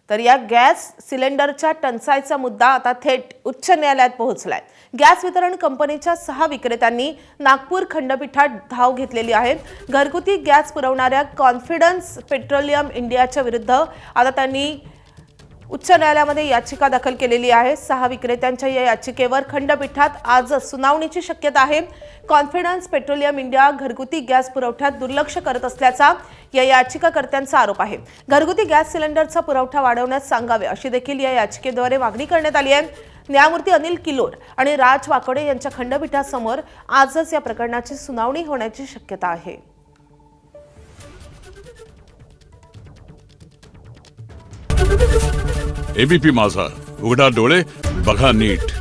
तर या गॅस सिलेंडरच्या टंचाईचा मुद्दा आता थेट उच्च न्यायालयात पोहोचलाय। गॅस वितरण कंपनीच्या 6 विक्रेत्यांनी नागपूर खंडपीठात धाव घेतलेली आहे। घरगुती गॅस पुरवणाऱ्या कॉन्फिडन्स पेट्रोलियम इंडियाच्या विरुद्ध आता त्यांनी उच्च न्यायालयामध्ये याचिका दाखल केलेली आहे। 6 विक्रेत्यांच्या या याचिकेवर खंडपीठात आज सुनावणीची शक्यता आहे। कॉन्फिडन्स पेट्रोलियम इंडिया घरगुती गॅस पुरवठ्यात दुर्लक्ष करत असल्याचा या याचिकाकर्त्यांचा आरोप आहे। घरगुती गॅस सिलेंडरचा पुरवठा वाढवण्यास सांगावे अशी देखील या याचिकेद्वारे मागणी करण्यात आली आहे। न्यायमूर्ती अनिल किलोर आणि राज वाकोडे यांच्या खंडपीठासमोर आजच या प्रकरणाची सुनावणी होण्याची शक्यता आहे। एबीपी माझा, उघडा डोळे बघा नीट।